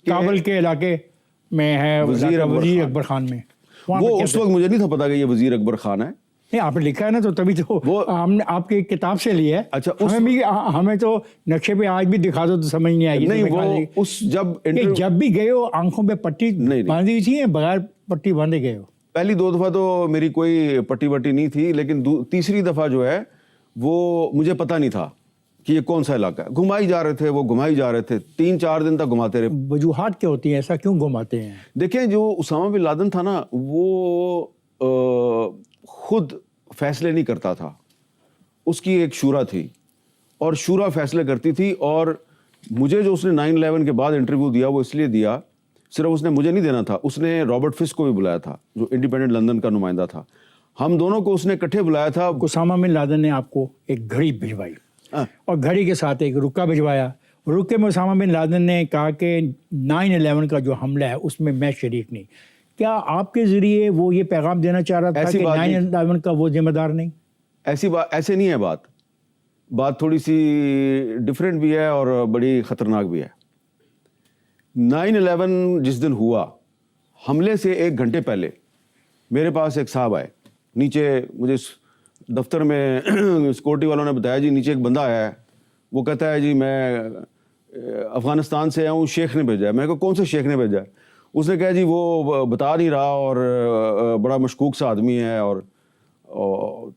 کابل کے علاقے میں ہے وزیر اکبر خان میں. وہ اس وقت مجھے نہیں تھا پتا کہ یہ وزیر اکبر خان ہے. نہیں آپ نے لکھا ہے نا تو تبھی تو ہم نے آپ کی کتاب سے لی ہے. اچھا ہمیں تو نقشے پہ آج بھی دکھا دو تو سمجھ نہیں آئے گی. نہیں وہ اس جب بھی گئے ہو آنکھوں پہ پٹی باندھی تھی بغیر پٹی باندھے گئے ہو؟ پہلی 2 دفعہ تو میری کوئی پٹی وٹی نہیں تھی, لیکن تیسری دفعہ جو ہے وہ مجھے پتا نہیں تھا کہ یہ کون سا علاقہ ہے. گھمائی جا رہے تھے, وہ گھمائی جا رہے تھے, 3-4 دن تک گھماتے رہے. وجوہات کیا ہوتی ہیں, ایسا کیوں گھماتے ہیں؟ دیکھیں جو اسامہ بن لادن تھا نا وہ خود فیصلے نہیں کرتا تھا, اس کی ایک شورا تھی اور شورا فیصلے کرتی تھی. اور مجھے جو اس نے 9/11 کے بعد انٹرویو دیا وہ اس لیے دیا, صرف اس نے مجھے نہیں دینا تھا, اس نے رابرٹ فسک کو بھی بلایا تھا جو انڈیپینڈنٹ لندن کا نمائندہ تھا. ہم دونوں کو اس نے اکٹھے بلایا تھا. اسامہ بن لادن نے آپ کو ایک گھڑی بھجوائی اور گھڑی کے ساتھ ایک رکا بھجوایا. رکے میں اسامہ بن لادن نے کہا کہ 9/11 کا جو حملہ ہے اس میں میں شریک نہیں. کیا آپ کے ذریعے وہ یہ پیغام دینا چاہ رہا تھا کہ 9/11 کا وہ ذمہ دار نہیں؟ ایسے نہیں ہے بات تھوڑی سی ڈفرینٹ بھی ہے اور بڑی خطرناک بھی ہے. 9/11 جس دن ہوا, حملے سے 1 گھنٹے پہلے میرے پاس ایک صاحب آئے نیچے. مجھے دفتر میں سیکورٹی والوں نے بتایا جی نیچے ایک بندہ آیا ہے, وہ کہتا ہے جی میں افغانستان سے آیا ہوں, شیخ نے بھیجا ہے. میں کہا کون سے شیخ نے بھیجا ہے؟ اس نے کہا جی وہ بتا نہیں رہا اور بڑا مشکوک سا آدمی ہے. اور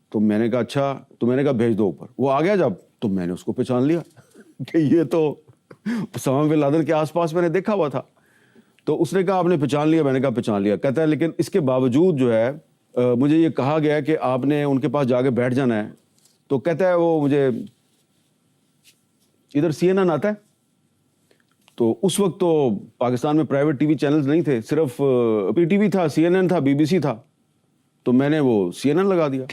تو میں نے کہا اچھا, تو میں نے کہا بھیج دو اوپر. وہ آ گیا جب تو میں نے اس کو پہچان لیا کہ یہ تو اسامہ بن لادن کے آس پاس میں نے دیکھا ہوا تھا. تو اس نے کہا آپ نے پہچان لیا؟ میں نے کہا پہچان لیا. کہتا ہے لیکن اس کے باوجود جو ہے مجھے یہ کہا گیا کہ آپ نے ان کے پاس جا کے بیٹھ جانا ہے. تو کہتا ہے وہ مجھے ادھر CNN آتا ہے. تو اس وقت تو پاکستان میں پرائیویٹ TV چینلز نہیں تھے, صرف PTV تھا, CNN تھا, BBC تھا. تو میں نے وہ CNN لگا دیا.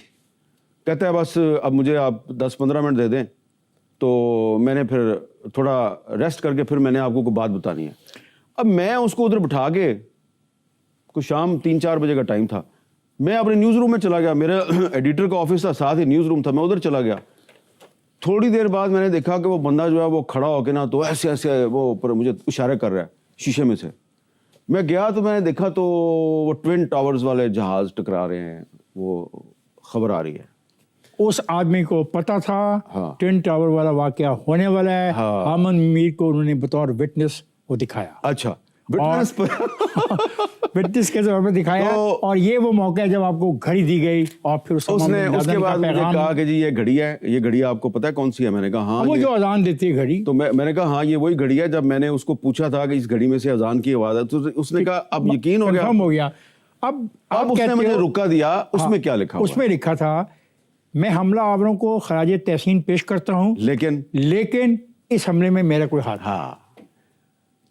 کہتا ہے بس اب مجھے آپ 10-15 منٹ دے دیں تو میں نے پھر تھوڑا ریسٹ کر کے پھر میں نے آپ کو کوئی بات بتانی ہے. اب میں اس کو ادھر بٹھا کے, کوئی شام 3-4 بجے کا ٹائم تھا, میں اپنے نیوز روم میں چلا گیا. میرا ایڈیٹر کا آفس تھا, ساتھ ہی نیوز روم تھا, میں ادھر چلا گیا. تھوڑی دیر بعد میں نے دیکھا کہ وہ بندہ جو ہے وہ کھڑا ہو کے نا تو ایسے وہ اوپر مجھے اشارے کر رہا ہے شیشے میں سے. میں گیا تو میں نے دیکھا تو وہ ٹوین ٹاورز والے جہاز ٹکرا رہے ہیں, وہ خبر آ رہی ہے. اس آدمی کو پتا تھا ٹوین ٹاور والا واقعہ ہونے والا ہے. آمن میر کو انہوں نے بطور وٹنس وہ دکھایا. اچھا وٹنس کے طور پہ دکھایا. اور یہ وہ موقع ہے جب آپ کو گھڑی دی گئی اور پھر اس نے اس کے بعد مجھے کہا کہ جی یہ گھڑی ہے, یہ گھڑی آپ کو پتا ہے کون سی ہے؟ میں نے کہا ہاں وہ جو اذان دیتی ہے گھڑی. تو میں نے کہا ہاں یہ وہی گھڑی ہے. جب میں نے اس کو پوچھا تھا کہ اس گھڑی میں سے اذان کی آواز ہے تو اس نے کہا اب یقین ہو گیا. اب اس نے مجھے رکا دیا. اس میں کیا لکھا؟ اس میں لکھا تھا میں حملہ آوروں کو خراج تحسین پیش کرتا ہوں لیکن اس حملے میں میرا کوئی ہاتھ. ہاں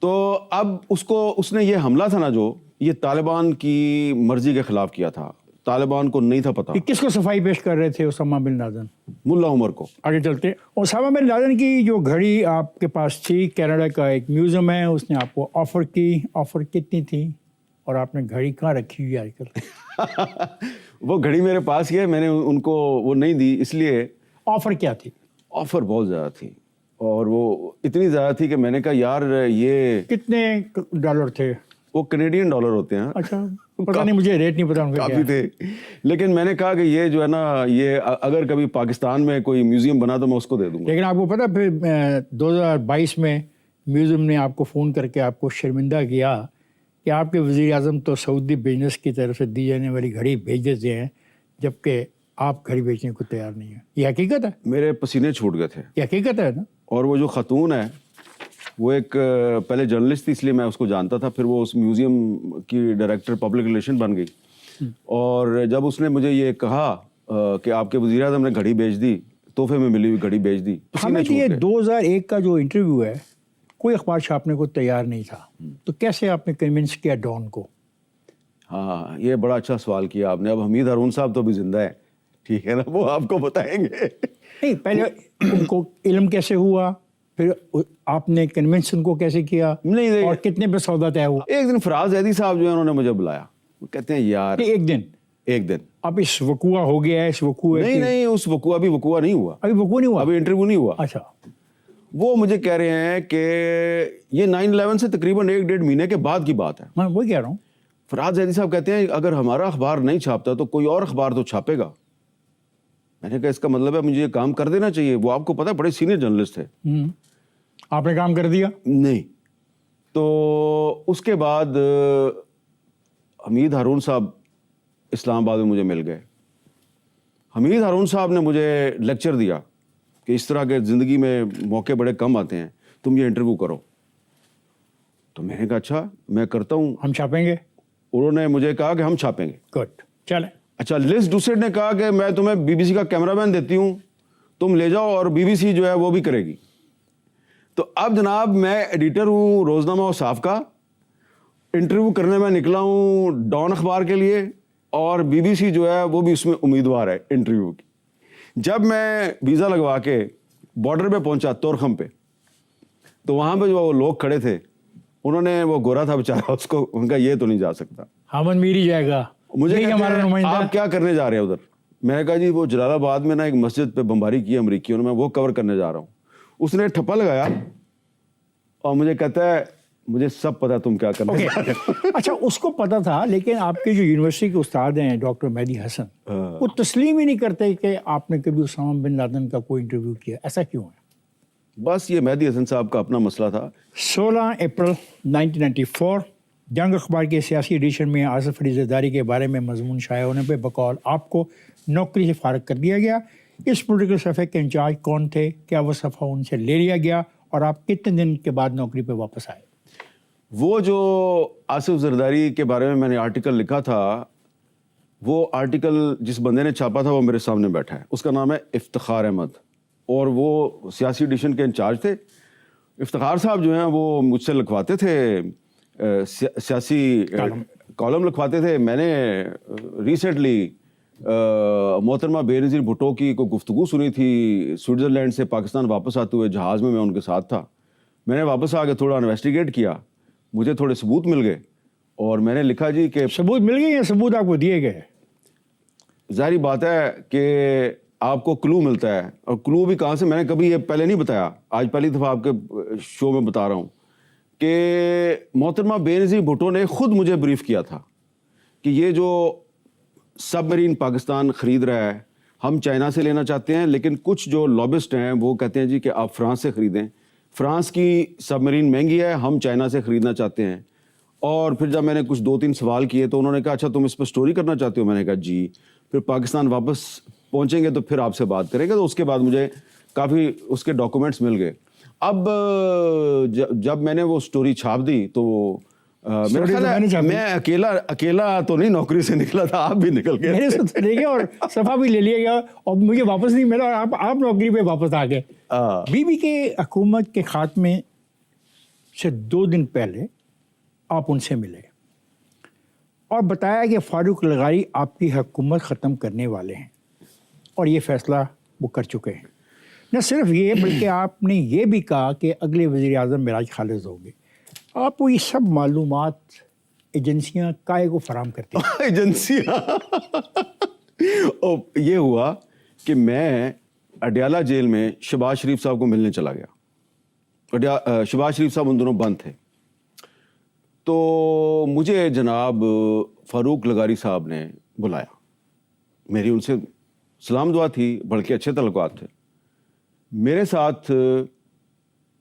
تو اب اس نے یہ حملہ تھا نا جو یہ طالبان کی مرضی کے خلاف کیا تھا. طالبان کو نہیں تھا پتا. کس کو صفائی پیش کر رہے تھے؟ Osama bin Laden. Mullah Omar کو. آگے چلتے. اسامہ بن لادن کی جو گھڑی آپ کے پاس تھی, کینیڈا کا ایک میوزیم ہے, اس نے آپ کو آفر کی. آفر کتنی تھی اور آپ نے گھڑی کہاں رکھی ہوئی آج کل؟ وہ گھڑی میرے پاس ہی ہے, میں نے ان کو وہ نہیں دی. اس لیے آفر کیا تھی؟ آفر بہت زیادہ تھی اور وہ اتنی زیادہ تھی کہ میں نے کہا یار یہ کتنے ڈالر تھے؟ وہ کینیڈین ڈالر ہوتے ہیں. اچھا پتہ نہیں, مجھے ریٹ نہیں پتا. کافی تھے, لیکن میں نے کہا کہ یہ جو ہے نا یہ اگر کبھی پاکستان میں کوئی میوزیم بنا تو میں اس کو دے دوں گا. لیکن آپ کو پتا پھر 2022 میں میوزیم نے آپ کو فون کر کے آپ کو شرمندہ کیا کہ آپ کے وزیر اعظم تو سعودی بزنس کی طرف سے دی جانے والی گھڑی بھیج دیتے ہیں جبکہ آپ گھڑی بیچنے کو تیار نہیں ہیں. یہ حقیقت ہے؟ میرے پسینے چھوٹ گئے تھے. یہ حقیقت ہے نا. اور وہ جو خاتون ہے وہ ایک پہلے جرنلسٹ تھی اس لیے میں اس کو جانتا تھا, پھر وہ اس میوزیم کی ڈائریکٹر پبلک ریلیشن بن گئی. اور جب اس نے مجھے یہ کہا کہ آپ کے وزیر اعظم نے گھڑی بیچ دی, تحفے میں ملی ہوئی گھڑی بیچ دی. ہمیں یہ 2001 کا جو انٹرویو ہے کوئی اخبار چھاپنے کو تیار نہیں تھا, تو کیسے آپ نے کنونس کیا ڈان کو؟ ہاں یہ بڑا اچھا سوال کیا آپ نے. اب حمید ہارون صاحب تو بھی زندہ ہے, ٹھیک ہے نا, وہ آپ کو بتائیں گے. نہیں پہلے ان کو علم کیسے ہوا, پھر آپ نے کنونس ان کو کیسے کیا, نہیں اور کتنے پہ سودا طے ہوا؟ ایک دن فراز زیدی صاحب جو ہے انہوں نے مجھے بلایا, وہ کہتے ہیں یار ایک دن اب اس وقوع ہو گیا ہے, اس وقوع نہیں اس وقوع ابھی وقوع نہیں ہوا, ابھی وقوع نہیں ہوا, ابھی انٹرویو نہیں ہوا. اچھا. وہ مجھے کہہ رہے ہیں کہ یہ 9/11 سے تقریباً 1-1.5 مہینے کے بعد کی بات ہے. میں وہی کہہ رہا ہوں. فرحاد زیدی صاحب کہتے ہیں اگر ہمارا اخبار نہیں چھاپتا تو کوئی اور اخبار تو چھاپے گا. میں نے کہا اس کا مطلب ہے مجھے یہ کام کر دینا چاہیے. وہ آپ کو پتا ہے بڑے سینئر جرنلسٹ تھے. آپ نے کام کر دیا؟ نہیں. تو اس کے بعد حمید ہارون صاحب اسلام آباد میں مجھے مل گئے. حمید ہارون صاحب نے مجھے لیکچر دیا کہ اس طرح کے زندگی میں موقع بڑے کم آتے ہیں, تم یہ انٹرویو کرو. تو میں نے کہا اچھا میں کرتا ہوں. ہم چھاپیں گے. انہوں نے مجھے کہا کہ ہم چھاپیں گے. گڈ, چلیں. اچھا, لیس ڈوسیٹ نے کہا کہ میں تمہیں بی بی سی کا کیمرہ مین دیتی ہوں, تم لے جاؤ اور بی بی سی جو ہے وہ بھی کرے گی. تو اب جناب میں ایڈیٹر ہوں روزنامہ و صاف کا, انٹرویو کرنے میں نکلا ہوں ڈان اخبار کے لیے, اور بی بی سی جو ہے وہ بھی اس میں امیدوار ہے انٹرویو کی. جب میں ویزا لگوا کے بارڈر پہ پہنچا تورخم پہ, تو وہاں پہ جو وہ لوگ کھڑے تھے انہوں نے, وہ گورا تھا بیچارہ, اس کو ان کا یہ تو نہیں جا سکتا. حامد میر ہی جائے گا. مجھے یہی ہمارا نمائندہ. آپ کیا کرنے جا رہے ہیں ادھر؟ میں نے کہا جی وہ جلال آباد میں نا ایک مسجد پہ بمباری کی امریکیوں نے, میں وہ کور کرنے جا رہا ہوں. اس نے ٹھپا لگایا اور مجھے کہتا ہے مجھے سب پتا تم کیا کرنے جا رہے ہو. اچھا, اس کو پتا تھا, لیکن آپ کے جو یونیورسٹی کے استاد ہیں ڈاکٹر مہدی حسن, وہ تسلیم ہی نہیں کرتے کہ آپ نے کبھی اسامہ بن لادن کا کوئی انٹرویو کیا. ایسا کیوں ہے؟ بس یہ مہدی حسن صاحب کا اپنا مسئلہ تھا. 16 اپریل 1994 جنگ اخبار کے سیاسی ایڈیشن میں آصف علی زرداری کے بارے میں مضمون شائع ہونے پہ بقول آپ کو نوکری سے فارغ کر دیا گیا. اس پولیٹیکل صفحے کے انچارج کون تھے؟ کیا وہ صفحہ ان سے لے لیا گیا؟ اور آپ کتنے دن کے بعد نوکری پہ واپس آئے؟ وہ جو آصف زرداری کے بارے میں نے آرٹیکل لکھا تھا, وہ آرٹیکل جس بندے نے چھاپا تھا وہ میرے سامنے بیٹھا ہے. اس کا نام ہے افتخار احمد, اور وہ سیاسی ایڈیشن کے انچارج تھے. افتخار صاحب جو ہیں وہ مجھ سے لکھواتے تھے, سیاسی کالم لکھواتے تھے. میں نے ریسنٹلی محترمہ بے نظیر بھٹو کی کوئی گفتگو سنی تھی سوئٹزرلینڈ سے پاکستان واپس آتے ہوئے, جہاز میں ان کے ساتھ تھا. میں نے واپس آ کے تھوڑا انویسٹیگیٹ کیا, مجھے تھوڑے ثبوت مل گئے, اور میں نے لکھا جی کہ ثبوت مل گئے یا ثبوت آپ کو دیے گئے؟ ظاہری بات ہے کہ آپ کو کلو ملتا ہے, اور کلو بھی کہاں سے, میں نے کبھی یہ پہلے نہیں بتایا, آج پہلی دفعہ آپ کے شو میں بتا رہا ہوں کہ محترمہ بے نظیر بھٹو نے خود مجھے بریف کیا تھا کہ یہ جو سب مرین پاکستان خرید رہا ہے, ہم چائنا سے لینا چاہتے ہیں, لیکن کچھ جو لابسٹ ہیں وہ کہتے ہیں جی کہ آپ فرانس سے خریدیں, فرانس کی سب مرین مہنگی ہے, ہم چائنا سے خریدنا چاہتے ہیں. اور پھر جب میں نے کچھ 2-3 سوال کیے تو انہوں نے کہا اچھا تم اس پہ سٹوری کرنا چاہتے ہو؟ میں نے کہا جی. پھر پاکستان واپس پہنچیں گے تو پھر آپ سے بات کریں گے. تو اس کے بعد مجھے کافی اس کے ڈاکومنٹس مل گئے. اب جب میں نے وہ سٹوری چھاپ دی تو میرا خیال ہے میں اکیلا تو نہیں نوکری سے نکلا تھا, آپ بھی نکل گئے. میرے سے لے گیا اور صفحہ بھی لے لیا گیا, اور مجھے واپس نہیں ملا, اور آپ نوکری پہ واپس آ گئے. بی بی کے حکومت کے خاتمے سے 2 دن پہلے آپ ان سے ملے اور بتایا کہ فاروق لغاری آپ کی حکومت ختم کرنے والے ہیں, اور یہ فیصلہ وہ کر چکے ہیں. نہ صرف یہ بلکہ آپ نے یہ بھی کہا کہ اگلے وزیر اعظم معراج خالد ہوں گے. آپ کو یہ سب معلومات ایجنسیاں کائے کو فراہم کرتی ہیں؟ ایجنسیاں یہ ہوا کہ میں اڈیالہ جیل میں شہباز شریف صاحب کو ملنے چلا گیا. شہباز شریف صاحب ان دنوں بند تھے. تو مجھے جناب فاروق لغاری صاحب نے بلایا, میری ان سے سلام دعا تھی, بلکہ اچھے تعلقات تھے. میرے ساتھ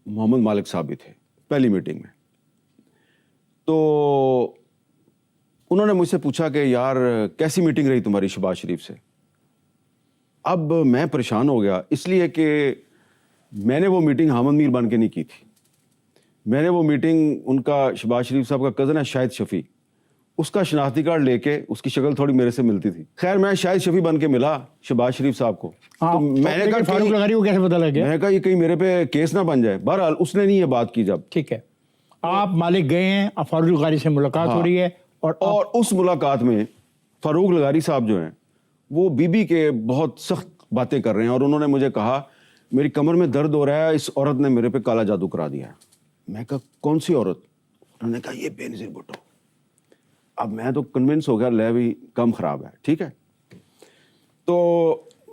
محمد مالک صاحب بھی تھے پہلی میٹنگ میں. تو انہوں نے مجھ سے پوچھا کہ یار کیسی میٹنگ رہی تمہاری شہباز شریف سے؟ اب میں پریشان ہو گیا, اس لیے کہ میں نے وہ میٹنگ حامد میر بن کے نہیں کی تھی. میں نے وہ میٹنگ, ان کا شہباز شریف صاحب کا کزن ہے شاہد شفیع, اس کا شناختی کارڈ لے کے, اس کی شکل تھوڑی میرے سے ملتی تھی. خیر میں شاہد شفیع بن کے ملا شہباز شریف صاحب کو. تو میں نے کہا فاروق لغاری کو کیسے پتہ لگ گیا؟ میں نے کہا یہ کہیں میرے پہ کیس نہ بن جائے. بہرحال اس نے نہیں یہ بات کی. جب ٹھیک ہے, آپ مالک گئے ہیں, اب فاروق لغاری سے ملاقات ہو رہی ہے, اور اس ملاقات میں فاروق لغاری صاحب جو ہیں وہ بی بی کے بہت سخت باتیں کر رہے ہیں, اور انہوں نے مجھے کہا میری کمر میں درد ہو رہا ہے, اس عورت نے میرے پہ کالا جادو کرا دیا. میں کہا کون سی عورت؟ انہوں نے کہا یہ بے نظیر بھٹو. اب میں تو کنونس ہو گیا لے بھی کم خراب ہے. ٹھیک ہے, تو